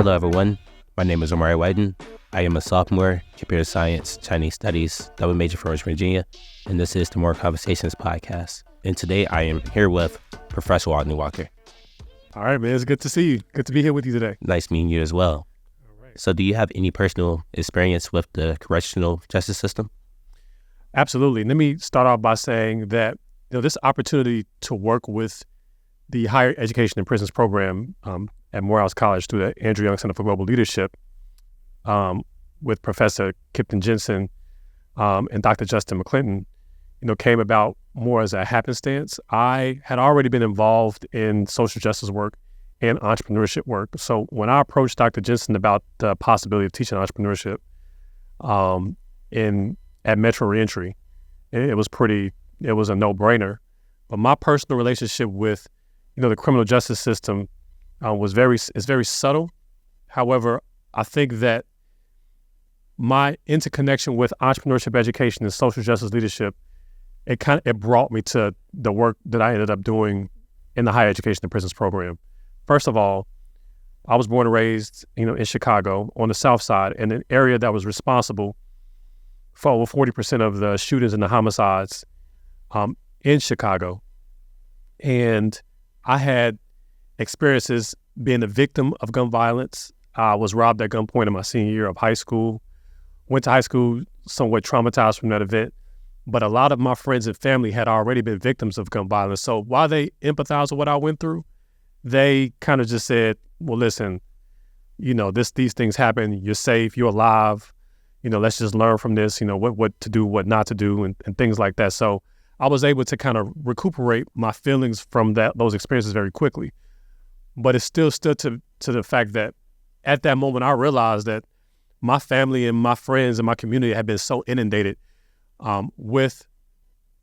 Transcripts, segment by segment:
Hello, everyone. My name is Omari Whiten. I am a sophomore, computer science, Chinese studies, double major from West Virginia, and this is the More Conversations podcast. And today I am here with Professor Rodney Walker. All right, man. It's good to see you. Good to be here with you today. Nice meeting you as well. All right. So do you have any personal experience with the correctional justice system? Absolutely. Let me start off by saying that this opportunity to work with the Higher Education and Prisons program at Morehouse College through the Andrew Young Center for Global Leadership with Professor Kipton Jensen and Dr. Justin McClinton, came about more as a happenstance. I had already been involved in social justice work and entrepreneurship work. So when I approached Dr. Jensen about the possibility of teaching entrepreneurship at Metro Reentry, it was a no-brainer. But my personal relationship with, the criminal justice system is very subtle. However, I think that my interconnection with entrepreneurship education and social justice leadership, it brought me to the work that I ended up doing in the Higher Education and Prisons program. First of all, I was born and raised, in Chicago on the South Side, in an area that was responsible for over 40% of the shootings and the homicides in Chicago. And I had experiences being a victim of gun violence. I was robbed at gunpoint in my senior year of high school. Went to high school somewhat traumatized from that event. But a lot of my friends and family had already been victims of gun violence. So while they empathized with what I went through, they kind of just said, well, listen, these things happen. You're safe. You're alive. Let's just learn from this, what to do, what not to do, and things like that. So I was able to kind of recuperate my feelings from those experiences very quickly. But it still stood to the fact that at that moment, I realized that my family and my friends and my community had been so inundated with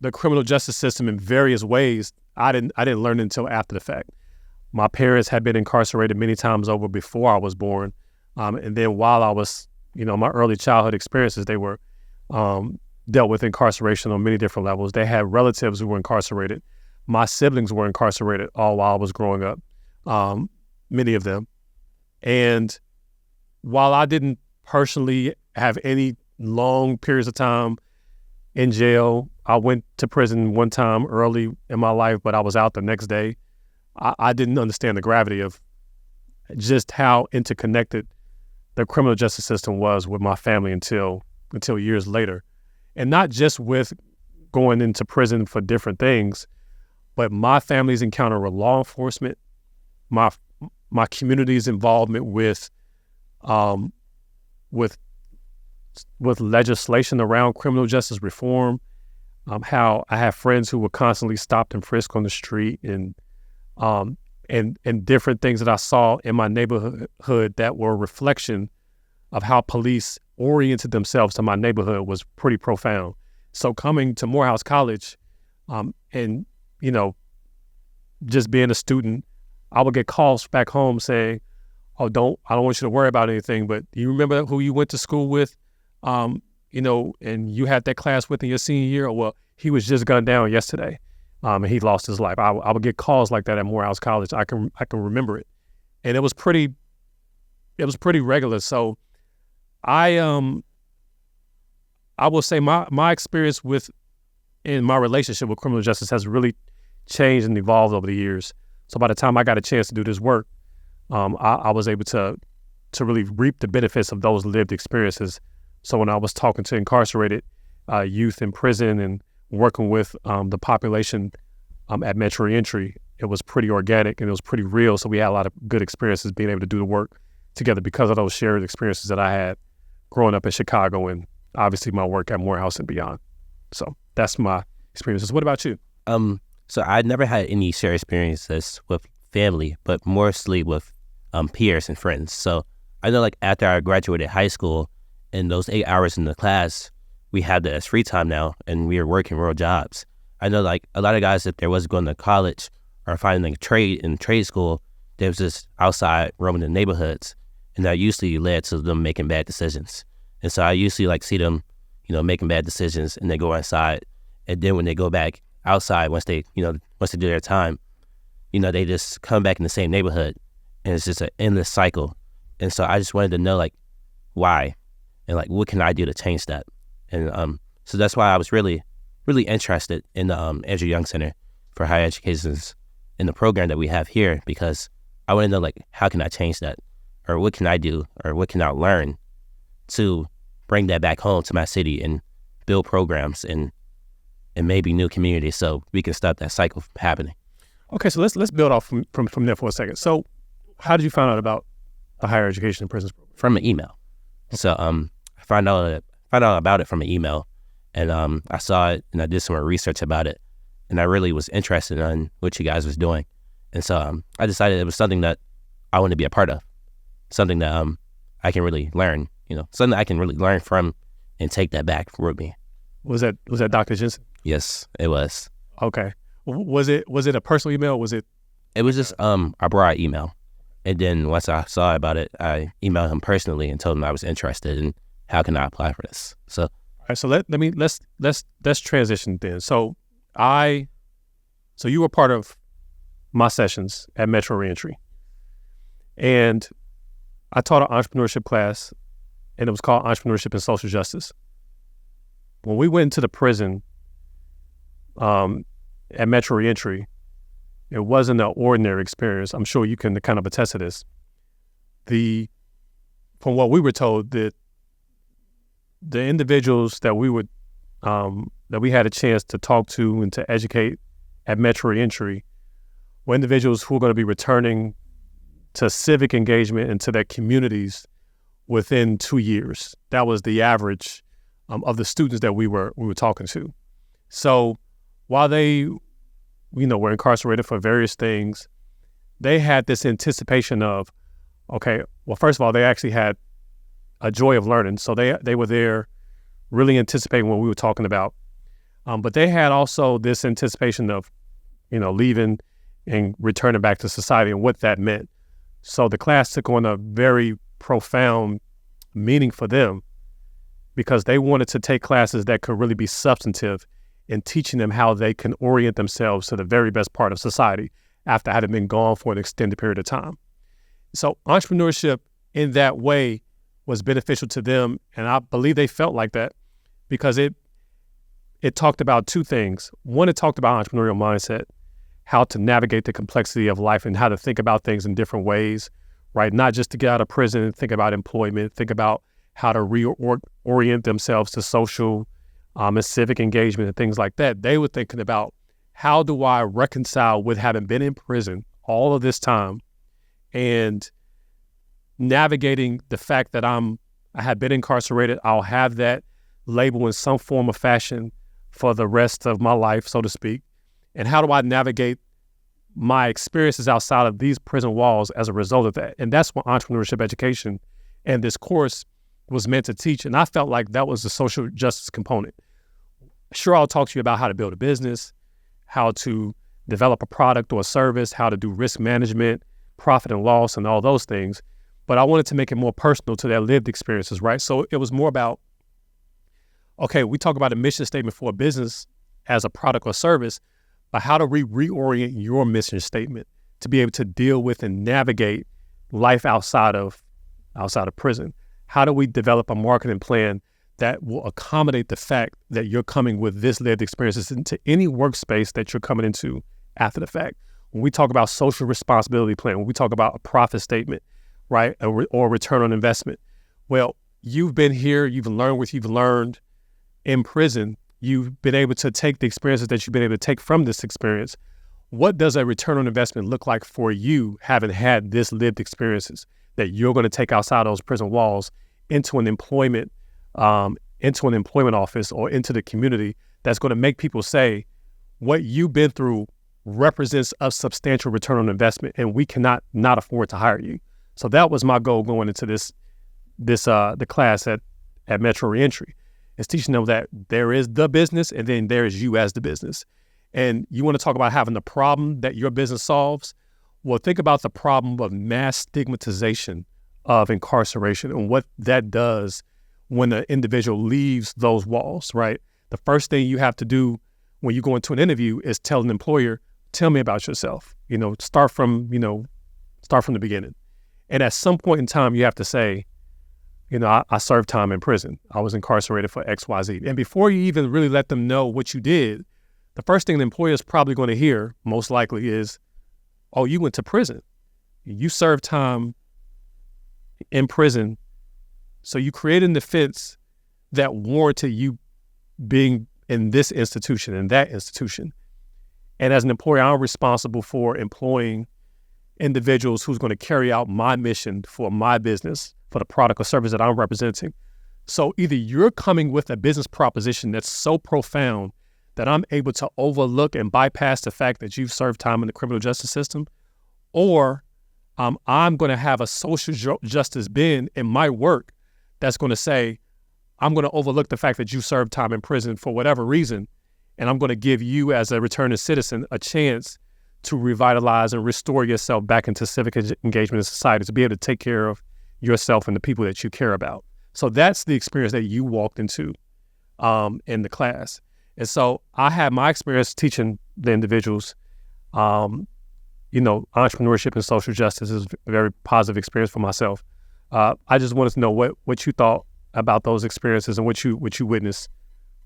the criminal justice system in various ways. I didn't learn until after the fact. My parents had been incarcerated many times over before I was born. And then while I was, my early childhood experiences, they were dealt with incarceration on many different levels. They had relatives who were incarcerated. My siblings were incarcerated all while I was growing up, many of them. And while I didn't personally have any long periods of time in jail, I went to prison one time early in my life, but I was out the next day. I didn't understand the gravity of just how interconnected the criminal justice system was with my family until years later. And not just with going into prison for different things, but my family's encounter with law enforcement, my community's involvement with legislation around criminal justice reform, how I have friends who were constantly stopped and frisked on the street, and different things that I saw in my neighborhood that were a reflection of how police oriented themselves to my neighborhood was pretty profound. So coming to Morehouse College, and just being a student, I would get calls back home saying, I don't want you to worry about anything, but do you remember who you went to school with, and you had that class with in your senior year? Well, he was just gunned down yesterday, and he lost his life. I would get calls like that at Morehouse College. I can remember it, and it was pretty regular. So I will say my experience in my relationship with criminal justice has really changed and evolved over the years. So by the time I got a chance to do this work, I was able to really reap the benefits of those lived experiences. So when I was talking to incarcerated youth in prison and working with the population at Metro Reentry, it was pretty organic and it was pretty real. So we had a lot of good experiences being able to do the work together because of those shared experiences that I had growing up in Chicago and obviously my work at Morehouse and beyond. So that's my experiences. What about you? So I never had any shared experiences with family, but mostly with peers and friends. So I know after I graduated high school, in those 8 hours in the class, we had that as free time now, and we were working real jobs. I know a lot of guys, if they wasn't going to college or finding a trade in trade school, they was just outside roaming the neighborhoods, and that usually led to them making bad decisions. And so I usually see them, making bad decisions, and they go inside, and then when they go back outside, once they do their time, they just come back in the same neighborhood, and it's just an endless cycle. And so I just wanted to know like why and like what can I do to change that. And so that's why I was really interested in the Andrew Young Center for Higher Education in the program that we have here, because I want to know like how can I change that, or what can I do, or what can I learn to bring that back home to my city and build programs and maybe new communities so we can stop that cycle from happening. Okay, so let's build off from there for a second. So how did you find out about the higher education in prisons program? From an email. Okay. So I found out about it from an email, and I saw it and I did some research about it, and I really was interested in what you guys was doing. And so I decided it was something that I want to be a part of, something that I can really learn, something that I can really learn from and take that back with me. Was that Dr. Jensen? Yes, it was. Okay. Was it a personal email? It was just a broad email. And then once I saw about it, I emailed him personally and told him I was interested and how can I apply for this. So all right, so let's transition then. So you were part of my sessions at Metro Reentry, and I taught an entrepreneurship class, and it was called Entrepreneurship and Social Justice. When we went into the prison at Metro Reentry, it wasn't an ordinary experience. I'm sure you can kind of attest to this. From what we were told, that the individuals that we had a chance to talk to and to educate at Metro Reentry were individuals who were going to be returning to civic engagement into their communities within 2 years. That was the average of the students that we were talking to. So while they, were incarcerated for various things, they had this anticipation of, okay, well, first of all, they actually had a joy of learning. So they were there really anticipating what we were talking about. But they had also this anticipation of, leaving and returning back to society and what that meant. So the class took on a very profound meaning for them, because they wanted to take classes that could really be substantive in teaching them how they can orient themselves to the very best part of society after having been gone for an extended period of time. So entrepreneurship in that way was beneficial to them, and I believe they felt like that because it talked about two things. One, it talked about entrepreneurial mindset, how to navigate the complexity of life and how to think about things in different ways, right? Not just to get out of prison and think about employment, think about how to reorient themselves to social and civic engagement and things like that. They were thinking about, how do I reconcile with having been in prison all of this time and navigating the fact that I had been incarcerated. I'll have that label in some form or fashion for the rest of my life, so to speak. And how do I navigate my experiences outside of these prison walls as a result of that? And that's what entrepreneurship education and this course was meant to teach. And I felt like that was the social justice component. Sure, I'll talk to you about how to build a business, how to develop a product or a service, how to do risk management, profit and loss, and all those things. But I wanted to make it more personal to their lived experiences, right? So it was more about, okay, we talk about a mission statement for a business as a product or service, but how do we reorient your mission statement to be able to deal with and navigate life outside of prison? How do we develop a marketing plan that will accommodate the fact that you're coming with this lived experiences into any workspace that you're coming into after the fact? When we talk about social responsibility plan, when we talk about a profit statement, right, or return on investment, well, you've been here, you've learned what you've learned in prison, you've been able to take the experiences that you've been able to take from this experience. What does a return on investment look like for you, having had this lived experiences that you're going to take outside those prison walls into an employment office or into the community that's going to make people say, what you've been through represents a substantial return on investment, and we cannot not afford to hire you. So that was my goal going into the class at Metro Reentry, is teaching them that there is the business and then there is you as the business. And you want to talk about having the problem that your business solves? Well, think about the problem of mass stigmatization of incarceration and what that does when the individual leaves those walls, right? The first thing you have to do when you go into an interview is tell an employer, tell me about yourself. Start from the beginning. And at some point in time, you have to say, I served time in prison. I was incarcerated for X, Y, Z. And before you even really let them know what you did, the first thing the employer is probably going to hear, most likely, is, oh, you went to prison. You served time in prison. So you created an defense that warranted you being in this institution and that institution. And as an employer, I'm responsible for employing individuals who's going to carry out my mission for my business, for the product or service that I'm representing. So either you're coming with a business proposition that's so profound that I'm able to overlook and bypass the fact that you've served time in the criminal justice system, or I'm going to have a social justice bend in my work that's going to say, I'm going to overlook the fact that you served time in prison for whatever reason, and I'm going to give you as a returning citizen a chance to revitalize and restore yourself back into civic engagement in society, to be able to take care of yourself and the people that you care about. So that's the experience that you walked into in the class. And so I had my experience teaching the individuals, entrepreneurship and social justice is a very positive experience for myself. I just wanted to know what you thought about those experiences and what you witnessed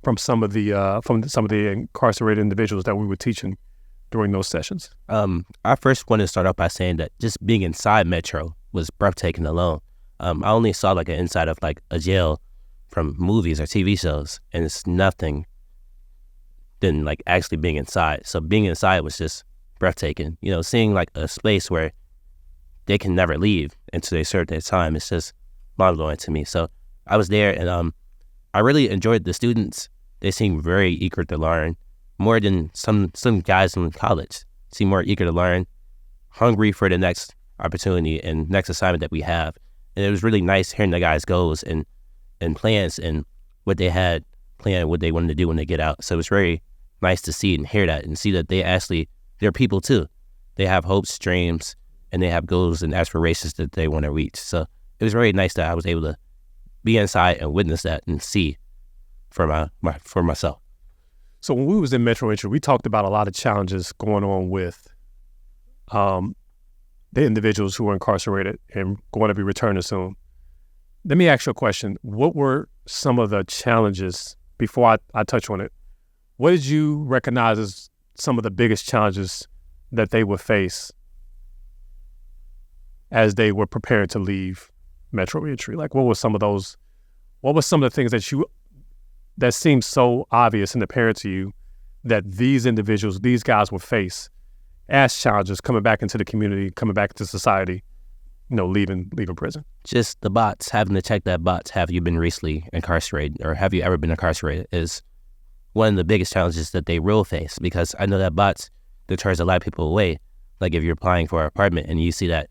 from some of the incarcerated individuals that we were teaching during those sessions. I first want to start off by saying that just being inside Metro was breathtaking alone. I only saw like an inside of like a jail from movies or TV shows, and it's nothing than like actually being inside. So being inside was just breathtaking. Seeing like a space where they can never leave until they serve their time, it's just mind-blowing to me. So I was there, and I really enjoyed the students. They seemed very eager to learn, more than some guys in college. Seem more eager to learn, hungry for the next opportunity and next assignment that we have. And it was really nice hearing the guys' goals and plans and what they had planned, what they wanted to do when they get out. So it was very nice to see and hear that and see that they're people too. They have hopes, dreams, and they have goals and aspirations that they want to reach. So it was very nice that I was able to be inside and witness that and see for myself. So when we was in Metro Entry, we talked about a lot of challenges going on with the individuals who were incarcerated and going to be returning soon. Let me ask you a question. What were some of the challenges, before I touch on it, what did you recognize as some of the biggest challenges that they would face as they were preparing to leave Metro Entry? Like, what were some of the things that seemed so obvious and apparent to you that these individuals, these guys would face as challenges coming back into the community, coming back into society, leaving prison? Just the bots, having to check that bots, have you been recently incarcerated or have you ever been incarcerated, is one of the biggest challenges that they will face, because I know that bots deters a lot of people away. Like if you're applying for an apartment and you see that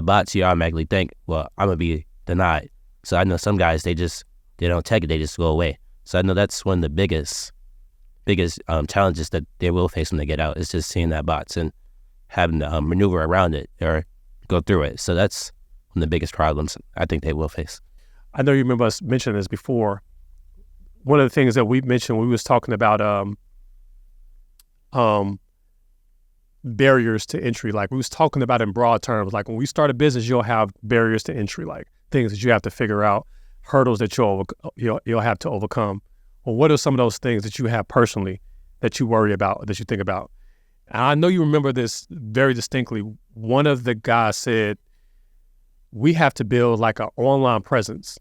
bots, you automatically think, well, I'm going to be denied. So I know some guys, they don't take it, they just go away. So I know that's one of the biggest challenges that they will face when they get out, is just seeing that bots and having to maneuver around it or go through it. So that's one of the biggest problems I think they will face. I know you remember us mentioning this before. One of the things that we mentioned when we was talking about barriers to entry, like we was talking about in broad terms, like when we start a business, you'll have barriers to entry, like things that you have to figure out, hurdles that you'll have to overcome. Well, what are some of those things that you have personally that you worry about, that you think about? And I know you remember this very distinctly. One of the guys said, we have to build like an online presence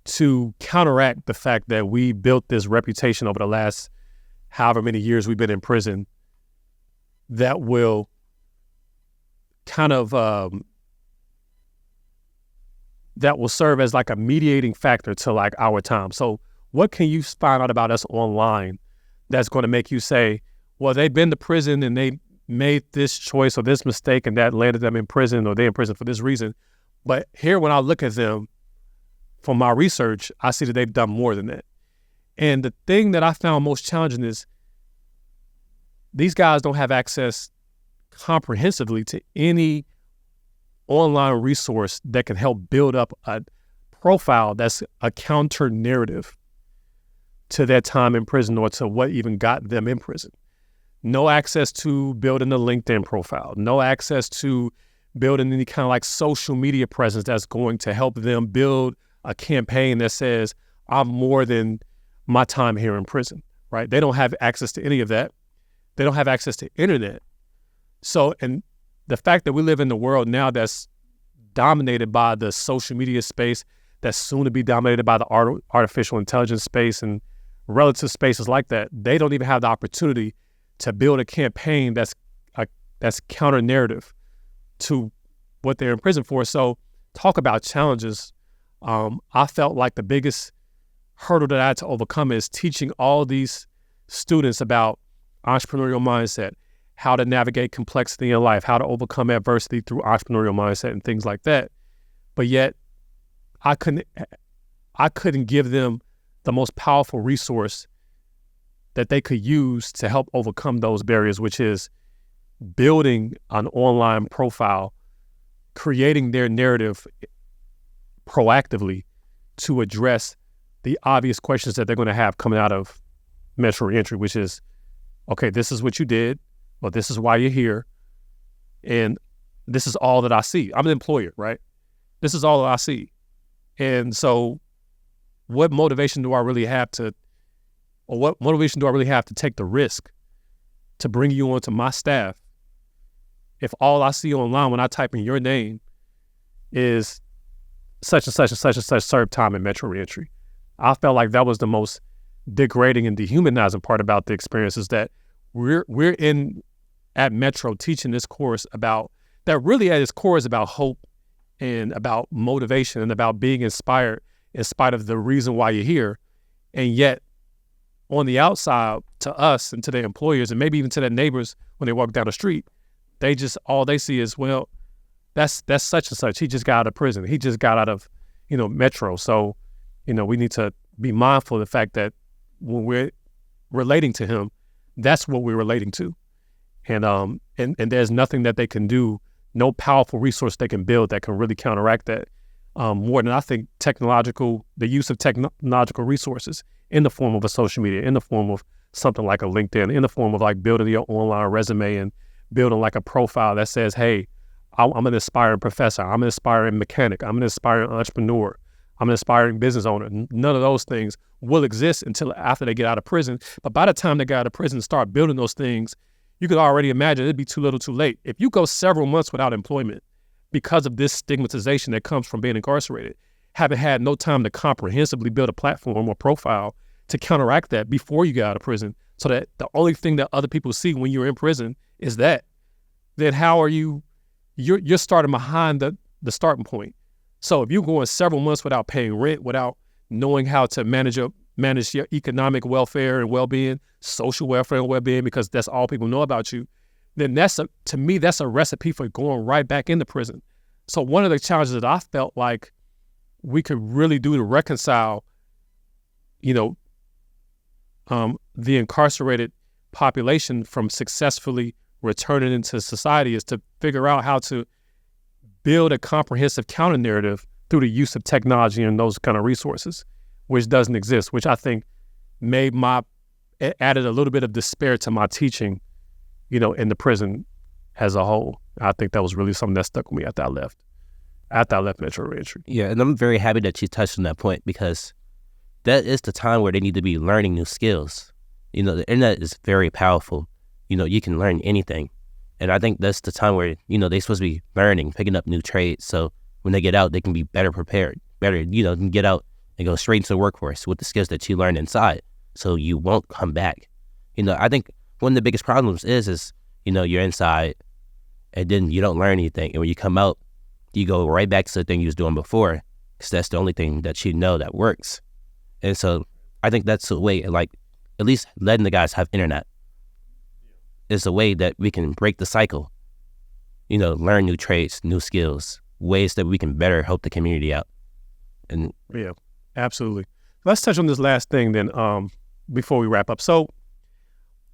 to counteract the fact that we built this reputation over the last however many years we've been in prison that will kind of, that will serve as like a mediating factor to like our time. So what can you find out about us online that's going to make you say, well, they've been to prison and they made this choice or this mistake and that landed them in prison, or they're in prison for this reason. But here, when I look at them from my research, I see that they've done more than that. And the thing that I found most challenging is these guys don't have access comprehensively to any online resource that can help build up a profile that's a counter narrative to their time in prison or to what even got them in prison. No access to building a LinkedIn profile, no access to building any kind of like social media presence that's going to help them build a campaign that says, I'm more than my time here in prison, right? They don't have access to any of that. They don't have access to internet. So, and the fact that we live in the world now that's dominated by the social media space, that's soon to be dominated by the artificial intelligence space and relative spaces like that, they don't even have the opportunity to build a campaign that's counter narrative to what they're in prison for. So talk about challenges. I felt like the biggest hurdle that I had to overcome is teaching all these students about entrepreneurial mindset, how to navigate complexity in life, how to overcome adversity through entrepreneurial mindset and things like that. But yet I couldn't give them the most powerful resource that they could use to help overcome those barriers, which is building an online profile, creating their narrative proactively to address the obvious questions that they're going to have coming out of Metro Reentry, which is, okay, this is what you did, or this is why you're here, and this is all that I see. I'm an employer, right? This is all that I see. And so what motivation do I really have to take the risk to bring you onto my staff if all I see online when I type in your name is such and such and such and such served time in Metro Reentry? I felt like that was the most degrading and dehumanizing part about the experience, is that we're in at Metro teaching this course about that really at its core is about hope and about motivation and about being inspired in spite of the reason why you're here. And yet on the outside, to us and to their employers and maybe even to their neighbors when they walk down the street, all they see is, well, that's such and such. He just got out of prison. He just got out of, Metro. So, we need to be mindful of the fact that when we're relating to him, that's what we're relating to. And there's nothing that they can do, no powerful resource they can build that can really counteract that, more than I think the use of technological resources in the form of a social media, in the form of something like a LinkedIn, in the form of like building your online resume and building like a profile that says, hey, I'm an aspiring professor, I'm an aspiring mechanic, I'm an aspiring entrepreneur, I'm an aspiring business owner. None of those things will exist until after they get out of prison. But by the time they get out of prison and start building those things, you could already imagine it'd be too little too late. If you go several months without employment because of this stigmatization that comes from being incarcerated, having had no time to comprehensively build a platform or profile to counteract that before you get out of prison, so that the only thing that other people see when you're in prison is that, then how are you're starting behind the starting point. So if you're going several months without paying rent, without knowing how to manage your economic welfare and well-being, social welfare and well-being, because that's all people know about you, then to me, that's a recipe for going right back into prison. So one of the challenges that I felt like we could really do to reconcile, the incarcerated population from successfully returning into society is to figure out how to build a comprehensive counter narrative through the use of technology and those kind of resources, which doesn't exist, which I think added a little bit of despair to my teaching, in the prison as a whole. I think that was really something that stuck with me after I left Metro Reentry. Yeah, and I'm very happy that you touched on that point, because that is the time where they need to be learning new skills. The internet is very powerful. You can learn anything. And I think that's the time where, they're supposed to be learning, picking up new trades. So when they get out, they can be better prepared, can get out and go straight into the workforce with the skills that you learned inside. So you won't come back. I think one of the biggest problems is, you're inside and then you don't learn anything. And when you come out, you go right back to the thing you was doing before, because that's the only thing that that works. And so I think that's a way, like, at least letting the guys have internet is a way that we can break the cycle, learn new trades, new skills, ways that we can better help the community out. And yeah, absolutely. Let's touch on this last thing then, before we wrap up. So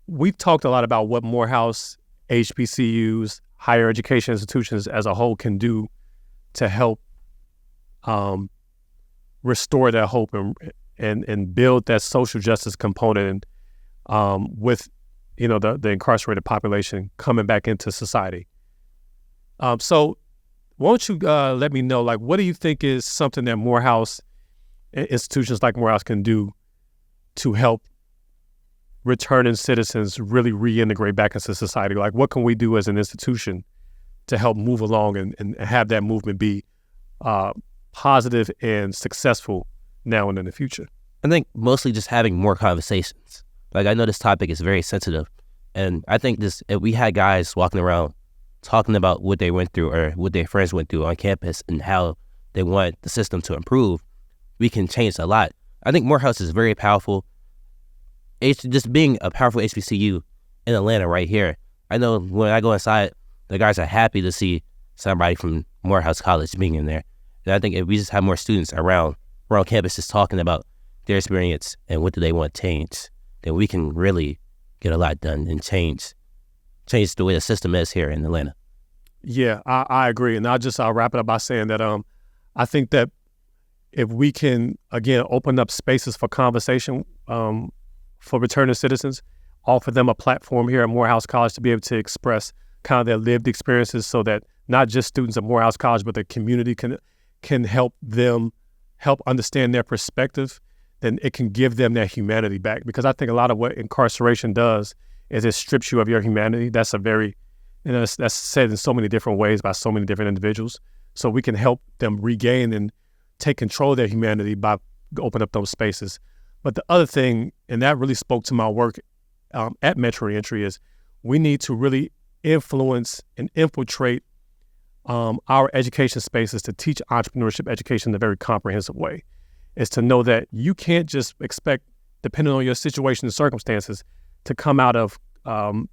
we've talked a lot about what Morehouse, HBCUs, higher education institutions as a whole can do to help restore that hope and build that social justice component with the incarcerated population coming back into society. So won't you let me know, like, what do you think is something that Morehouse, institutions like Morehouse can do to help returning citizens really reintegrate back into society? Like, what can we do as an institution to help move along and have that movement be positive and successful now and in the future? I think mostly just having more conversations. Like, I know this topic is very sensitive, and I think if we had guys walking around talking about what they went through or what their friends went through on campus and how they want the system to improve, we can change a lot. I think Morehouse is very powerful. Just being a powerful HBCU in Atlanta right here, I know when I go inside, the guys are happy to see somebody from Morehouse College being in there. And I think if we just have more students around campus just talking about their experience and what do they want to change, then we can really get a lot done and change the way the system is here in Atlanta. Yeah, I agree. And I'll wrap it up by saying that I think that if we can, again, open up spaces for conversation for returning citizens, offer them a platform here at Morehouse College to be able to express kind of their lived experiences so that not just students at Morehouse College, but the community can help understand their perspective, then it can give them their humanity back. Because I think a lot of what incarceration does is it strips you of your humanity. That's that's said in so many different ways by so many different individuals. So we can help them regain and take control of their humanity by opening up those spaces. But the other thing, and that really spoke to my work at Metro Reentry, is we need to really influence and infiltrate our education spaces to teach entrepreneurship education in a very comprehensive way. Is to know that you can't just expect, depending on your situation and circumstances, to come out of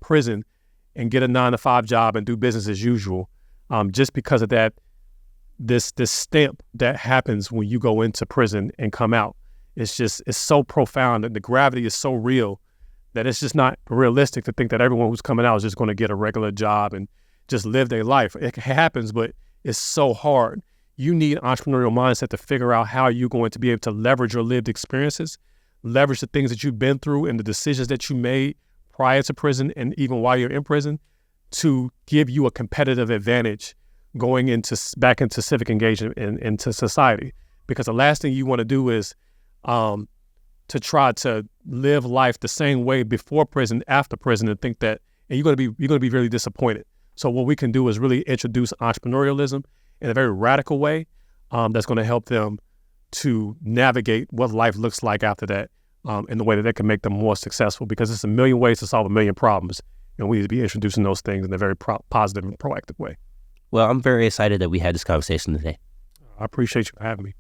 prison and get a 9-to-5 job and do business as usual, just because of that, this stamp that happens when you go into prison and come out. It's so profound, and the gravity is so real that it's just not realistic to think that everyone who's coming out is just going to get a regular job and just live their life. It happens, but it's so hard. You need entrepreneurial mindset to figure out how you're going to be able to leverage your lived experiences, leverage the things that you've been through and the decisions that you made prior to prison and even while you're in prison to give you a competitive advantage going back into civic engagement and into society. Because the last thing you want to do is to try to live life the same way before prison, after prison, and think that, and you're going to be really disappointed. So what we can do is really introduce entrepreneurialism in a very radical way that's going to help them to navigate what life looks like after that in the way that they can make them more successful, because there's a million ways to solve a million problems, and we need to be introducing those things in a very positive and proactive way. Well, I'm very excited that we had this conversation today. I appreciate you for having me.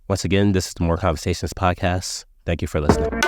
Once again, this is the More Conversations podcast. Thank you for listening.